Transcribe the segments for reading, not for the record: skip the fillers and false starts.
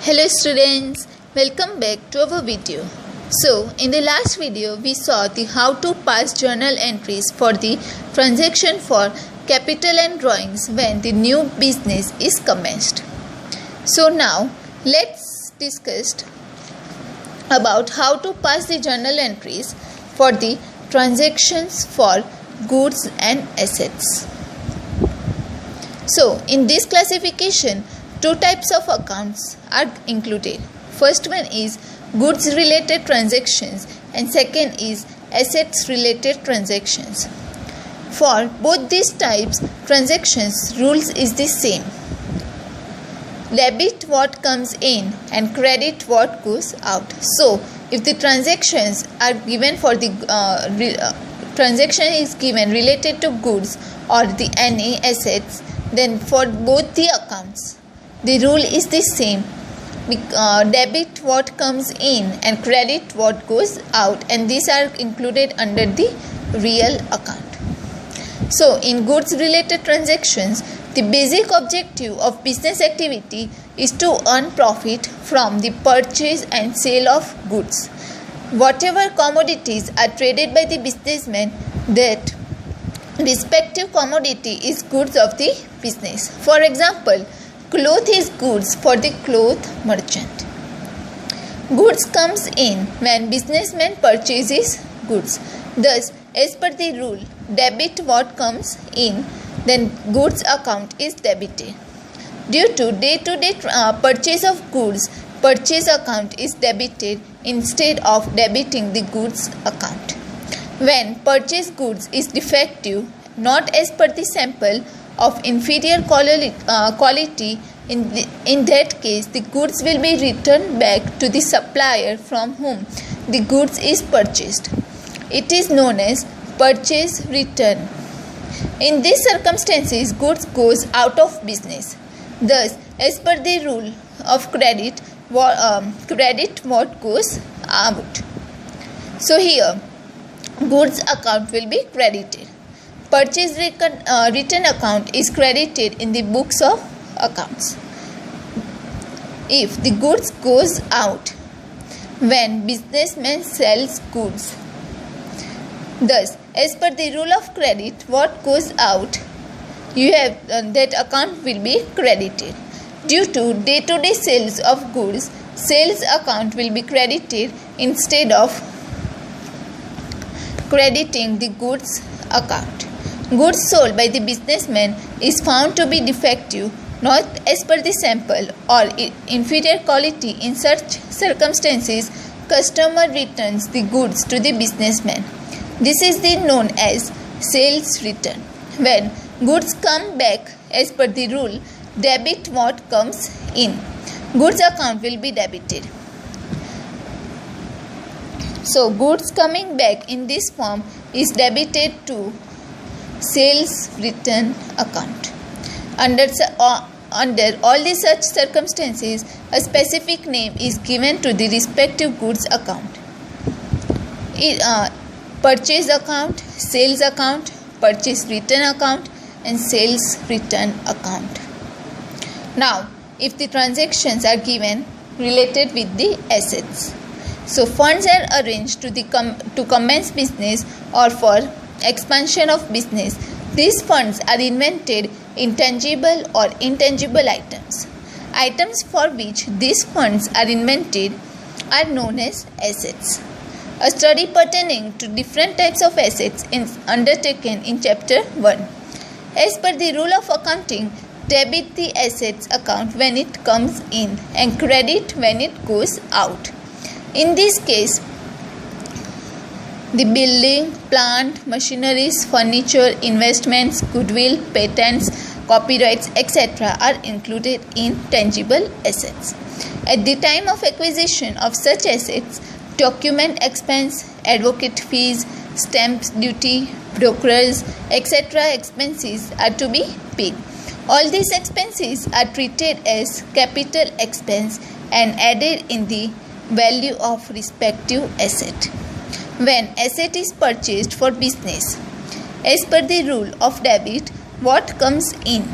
Hello students, welcome back to our video. So in the last video we saw the how to pass journal entries for the transaction for capital and drawings when the new business is commenced. So now let's discuss about how to pass the journal entries for the transactions for goods and assets. So in this classification, two types of accounts are included. First one is goods related transactions and second is assets related transactions. For both these types transactions, rules is the same. Debit what comes in and credit what goes out. So if the transactions are given for the transaction is given related to goods or the any assets, then for both the accounts the rule is the same. Debit what comes in and credit what goes out, and these are included under the real account. So in goods related transactions, the basic objective of business activity is to earn profit from the purchase and sale of goods. Whatever commodities are traded by the businessman, that respective commodity is goods of the business. For example, cloth is goods for the cloth merchant. Goods comes in when businessman purchases goods. Thus, as per the rule, debit what comes in, then goods account is debited. Due to day-to-day purchase of goods, purchase account is debited instead of debiting the goods account. When purchased goods is defective, not as per the sample of inferior quality, in that case the goods will be returned back to the supplier from whom the goods is purchased. It is known as purchase return. In these circumstances, goods goes out of business. Thus, as per the rule of credit what goes out. So here goods account will be credited. Purchase return account is credited in the books of accounts. If the goods goes out when businessman sells goods. Thus, as per the rule of credit, what goes out, you have that account will be credited. Due to day-to-day sales of goods, sales account will be credited instead of crediting the goods account. Goods sold by the businessman is found to be defective, not as per the sample or inferior quality. In such circumstances, customer returns the goods to the businessman. This is known as sales return. When goods come back as per the rule, debit what comes in. Goods account will be debited. So goods coming back in this form is debited to sales return account. Under all the such circumstances, a specific name is given to the respective goods account. Purchase account, sales account, purchase return account and sales return account. Now, if the transactions are given related with the assets. So funds are arranged to commence business or for expansion of business. These funds are invented in tangible or intangible items. Items for which these funds are invented are known as assets. A study pertaining to different types of assets is undertaken in chapter 1. As per the rule of accounting, debit the assets account when it comes in and credit when it goes out. In this case, the building, plant, machineries, furniture, investments, goodwill, patents, copyrights, etc. are included in tangible assets. At the time of acquisition of such assets, document expense, advocate fees, stamp duty, brokers, etc. expenses are to be paid. All these expenses are treated as capital expense and added in the value of respective asset. When asset is purchased for business, as per the rule of debit, what comes in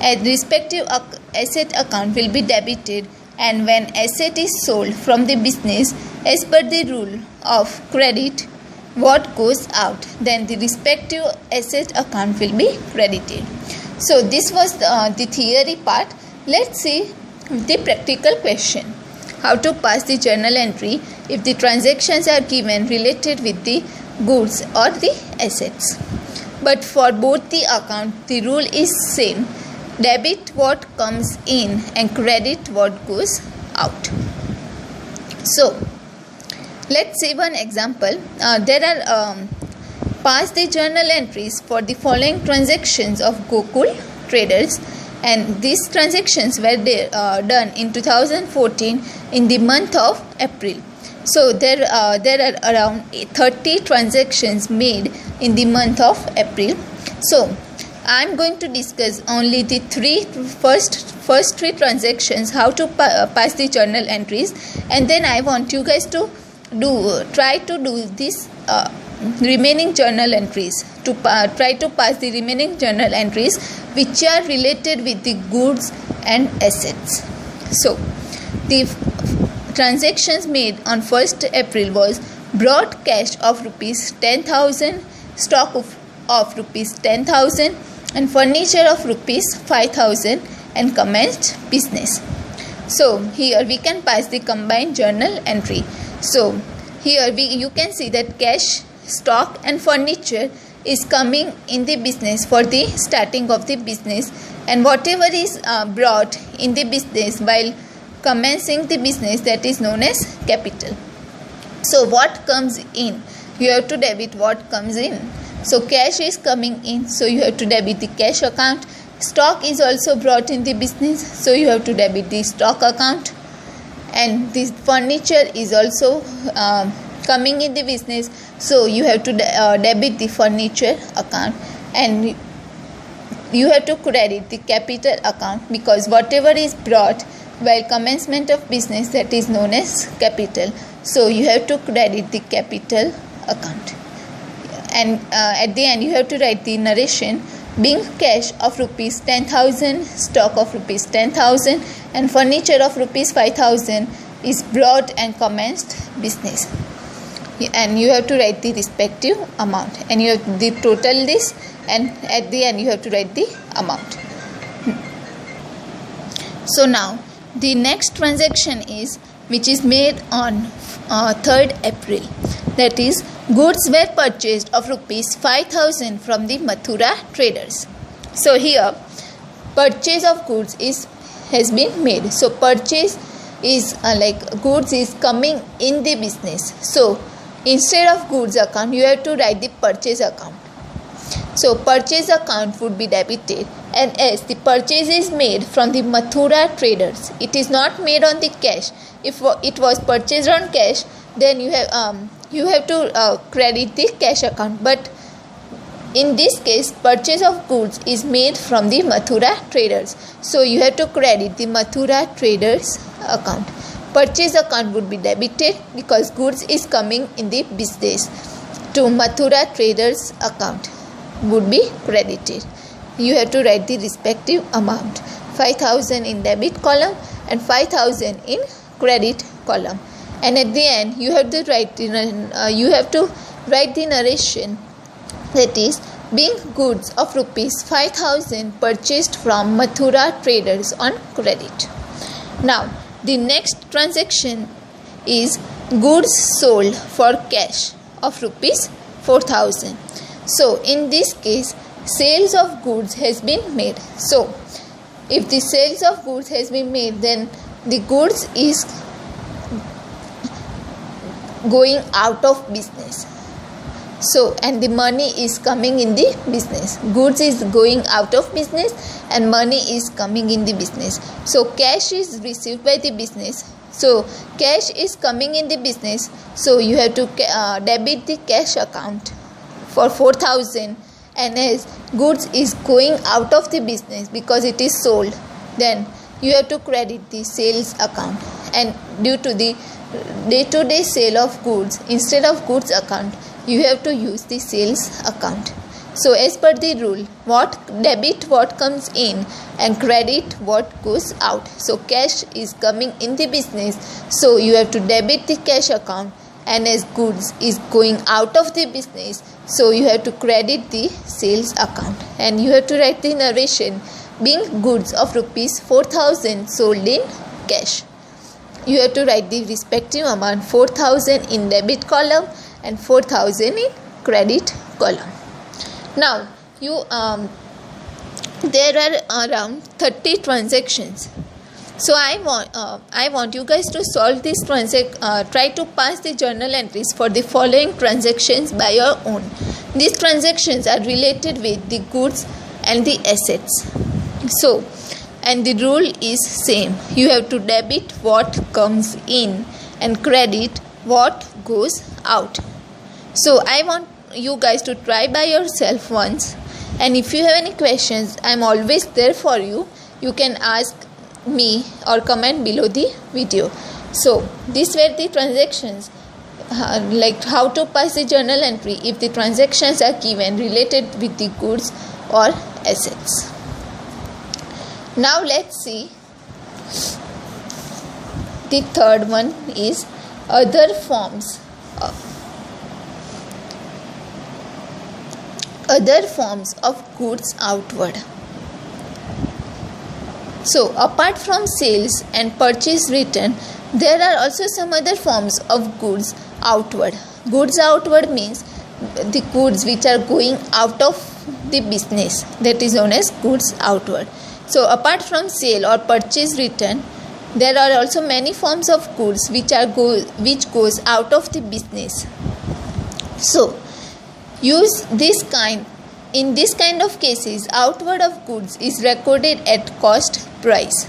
a respective asset account will be debited and when asset is sold from the business as per the rule of credit what goes out, then the respective asset account will be credited. So this was the theory part. Let's see the practical question. How to pass the journal entry if the transactions are given related with the goods or the assets. But for both the account, the rule is same. Debit what comes in and credit what goes out. So, let's see one example. There are pass the journal entries for the following transactions of Gokul Traders, and these transactions were done in 2014 in the month of April. So there are around 30 transactions made in the month of April. So I am going to discuss only the first three transactions, how to pass the journal entries, and then I want you guys to try to do this remaining journal entries, to try to pass the remaining journal entries which are related with the goods and assets. So the transactions made on 1st April was brought cash of rupees 10,000, stock of rupees 10,000 and furniture of rupees 5,000 and commenced business. So here we can pass the combined journal entry. So here you can see that cash, stock and furniture is coming in the business for the starting of the business, and whatever is brought in the business while commencing the business, that is known as capital. So what comes in, you have to debit what comes in. So cash is coming in, so you have to debit the cash account. Stock is also brought in the business, so you have to debit the stock account. And this furniture is also coming in the business, so you have to debit the furniture account, and you have to credit the capital account, because whatever is brought while commencement of business, that is known as capital, so you have to credit the capital account. And at the end you have to write the narration. Being cash of rupees 10,000, stock of rupees 10,000 and furniture of rupees 5,000 is brought and commenced business, and you have to write the respective amount, and you have to total this, and at the end you have to write the amount. So now the next transaction is which is made on 3rd April, that is goods were purchased of rupees 5,000 from the Mathura traders. So here purchase of goods has been made. So purchase is like goods is coming in the business. So instead of goods account you have to write the purchase account. So purchase account would be debited, and as the purchase is made from the Mathura traders, it is not made on the cash. If it was purchased on cash, then you have to credit the cash account, but in this case purchase of goods is made from the Mathura traders, so you have to credit the Mathura traders account. Purchase account would be debited because goods is coming in the business. To Mathura traders account would be credited. You have to write the respective amount, 5,000 in debit column and 5,000 in credit column. And at the end you have to write the narration, that is being goods of rupees 5,000 purchased from Mathura traders on credit. Now the next transaction is goods sold for cash of rupees 4,000. So in this case sales of goods has been made. So if the sales of goods has been made, then the goods is going out of business. So and the money is coming in the business. Goods is going out of business and money is coming in the business. So cash is received by the business. So cash is coming in the business. So you have to debit the cash account for 4,000, and as goods is going out of the business because it is sold, then you have to credit the sales account. And due to the day-to-day sale of goods, instead of goods account you have to use the sales account. So as per the rule, what debit what comes in and credit what goes out. So cash is coming in the business, so you have to debit the cash account, and as goods is going out of the business, so you have to credit the sales account, and you have to write the narration being goods of rupees 4,000 sold in cash. You have to write the respective amount 4,000 in debit column and 4,000 in credit column. Now there are around 30 transactions. So I want you guys to solve this try to pass the journal entries for the following transactions by your own. These transactions are related with the goods and the assets. So, and the rule is same. You have to debit what comes in and credit what goes out. So I want you guys to try by yourself once, and if you have any questions, I am always there for you. You can ask me or comment below the video. So these were the transactions, like how to pass the journal entry if the transactions are given related with the goods or assets. Now let's see, the third one is other forms of goods outward. So apart from sales and purchase return, there are also some other forms of goods outward. Goods outward means the goods which are going out of the business, that is known as goods outward. So apart from sale or purchase return, there are also many forms of goods which goes out of the business. So in this kind of cases, outward of goods is recorded at cost price.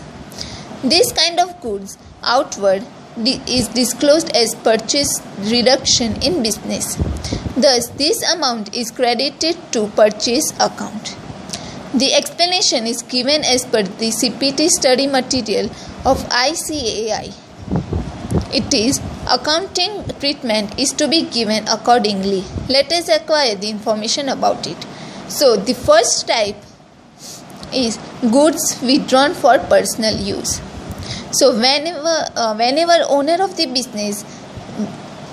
This kind of goods outward is disclosed as purchase reduction in business. Thus, this amount is credited to purchase account. The explanation is given as per the CPT study material of ICAI. It is accounting treatment is to be given accordingly. Let us acquire the information about it. So the first type is goods withdrawn for personal use. So whenever owner of the business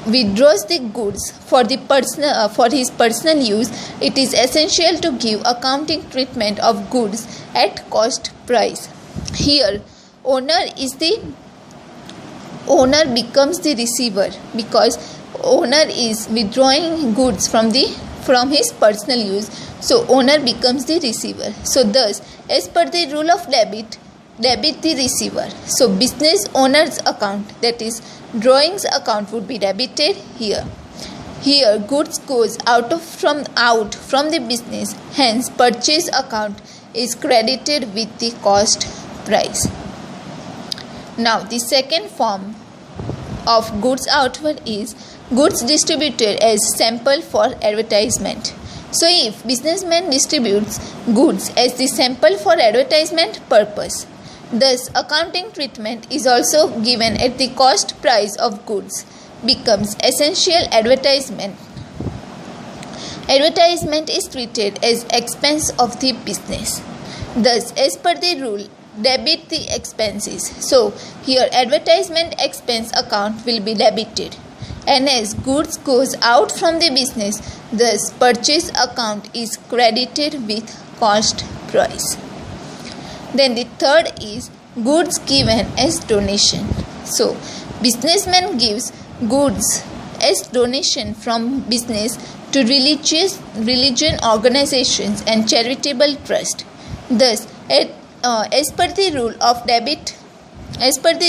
withdraws the goods for his personal use, it is essential to give accounting treatment of goods at cost price. Here, owner becomes the receiver, because owner is withdrawing goods from his personal use, so owner becomes the receiver. So thus, as per the rule of debit the receiver. So business owner's account, that is drawings account, would be debited here. Here goods goes out from the business, hence purchase account is credited with the cost price. Now the second form of goods outward is goods distributed as sample for advertisement. So if businessman distributes goods as the sample for advertisement purpose, thus accounting treatment is also given at the cost price of goods becomes essential advertisement. Advertisement is treated as expense of the business. Thus, as per the rule, debit the expenses. So here advertisement expense account will be debited, and as goods goes out from the business, thus purchase account is credited with cost price. Then the third is goods given as donation. So businessman gives goods as donation from business to religion organizations and charitable trust. Thus, as per the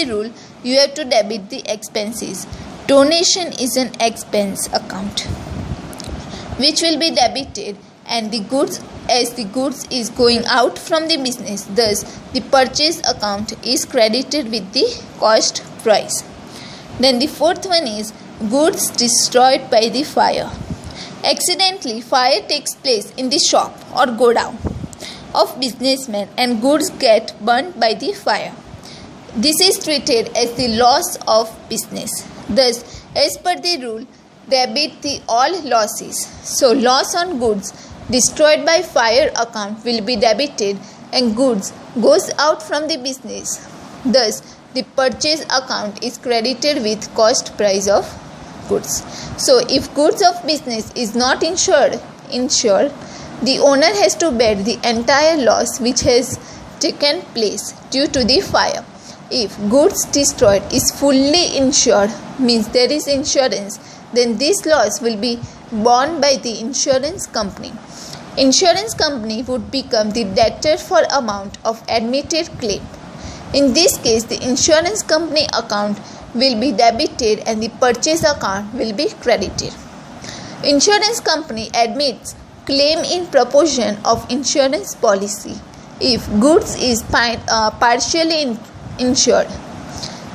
rule, you have to debit the expenses. Donation is an expense account which will be debited, and the goods is going out from the business, thus the purchase account is credited with the cost price. Then the fourth one is goods destroyed by the fire. Accidentally, fire takes place in the shop or godown of businessmen and goods get burnt by the fire. This is treated as the loss of business. Thus, as per the rule, debit the all losses. So loss on goods destroyed by fire account will be debited and goods goes out from the business. Thus, the purchase account is credited with cost price of goods. So, if goods of business is not insured, the owner has to bear the entire loss which has taken place due to the fire. If goods destroyed is fully insured, means there is insurance, then this loss will be borne by the insurance company. Insurance company would become the debtor for amount of admitted claim. In this case, the insurance company account will be debited and the purchase account will be credited. Insurance company admits claim in proportion of insurance policy. If goods is partially insured,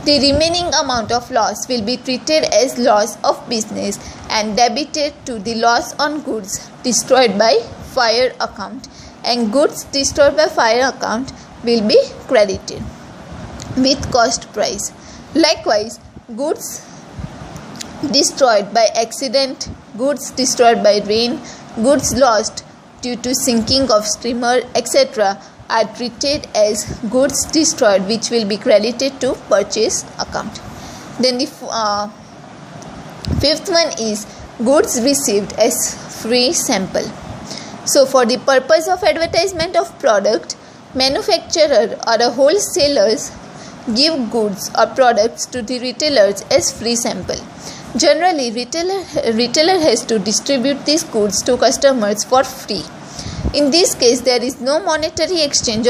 the remaining amount of loss will be treated as loss of business and debited to the loss on goods destroyed by fire account, and goods destroyed by fire account will be credited with cost price. Likewise, goods destroyed by accident, goods destroyed by rain, goods lost due to sinking of steamer, etc. are treated as goods destroyed, which will be credited to purchase account. Then the fifth one is goods received as free sample. So, for the purpose of advertisement of product, manufacturer or a wholesalers give goods or products to the retailers as free sample. Generally, retailer has to distribute these goods to customers for free. In this case, there is no monetary exchange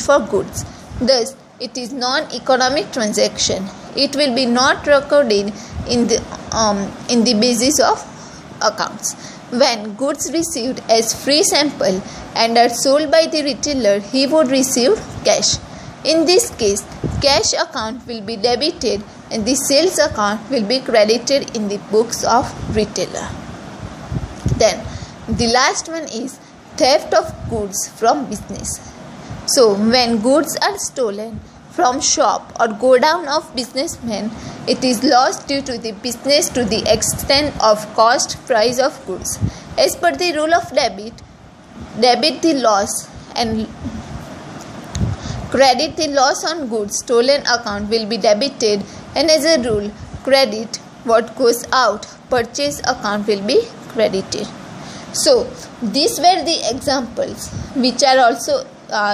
for goods. Thus, it is non-economic transaction. It will be not recorded in the basis of accounts. When goods received as free sample and are sold by the retailer, he would receive cash. In this case, cash account will be debited and the sales account will be credited in the books of retailer. Then, the last one is theft of goods from business. So, when goods are stolen from shop or go down of businessmen, it is lost due to the business to the extent of cost price of goods. As per the rule of debit the loss and credit the loss on goods stolen account will be debited, and as a rule, credit what goes out, purchase account will be credited. So, these were the examples which are also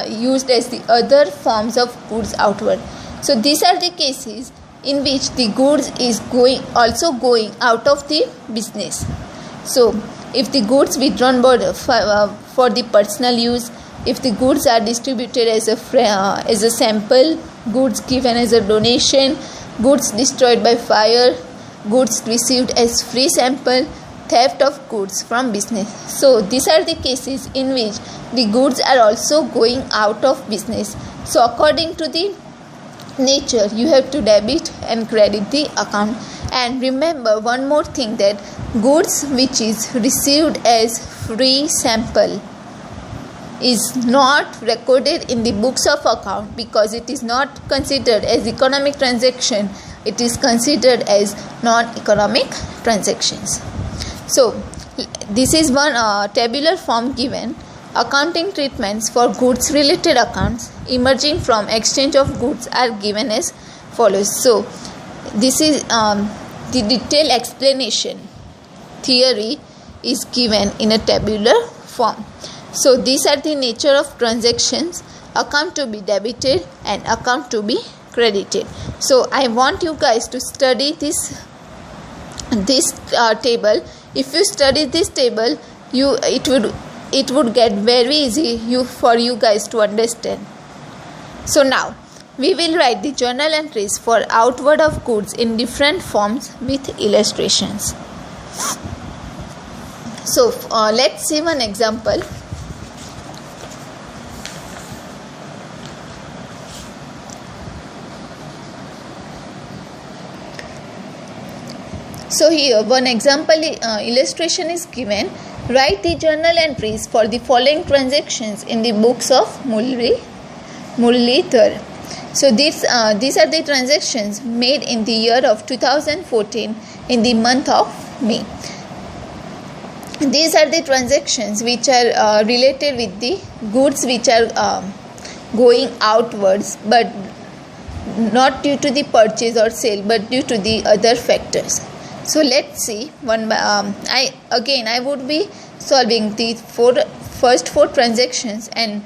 used as the other forms of goods outward. So, these are the cases in which the goods is going out of the business. So, if the goods withdrawn for the personal use, if the goods are distributed as a sample, goods given as a donation, goods destroyed by fire, goods received as free sample, theft of goods from business. So, these are the cases in which the goods are also going out of business. So, according to the nature, you have to debit and credit the account. And remember one more thing, that goods which is received as free sample is not recorded in the books of account because it is not considered as economic transaction. It is considered as non-economic transactions. So, this is one tabular form given. Accounting treatments for goods related accounts emerging from exchange of goods are given as follows. So, this is the detailed explanation theory is given in a tabular form. So, these are the nature of transactions: account to be debited and account to be credited. So, I want you guys to study this table. If you study this table, it would get very easy for you guys to understand. So, now we will write the journal entries for outward of goods in different forms with illustrations. So, let's see one example. So, here one example illustration is given. Write the journal entries for the following transactions in the books of Muralidhar. So, these are the transactions made in the year of 2014 in the month of May. these are the transactions which are related with the goods which are going outwards, but not due to the purchase or sale, but due to the other factors. So let's see one by I would be solving the first four transactions, and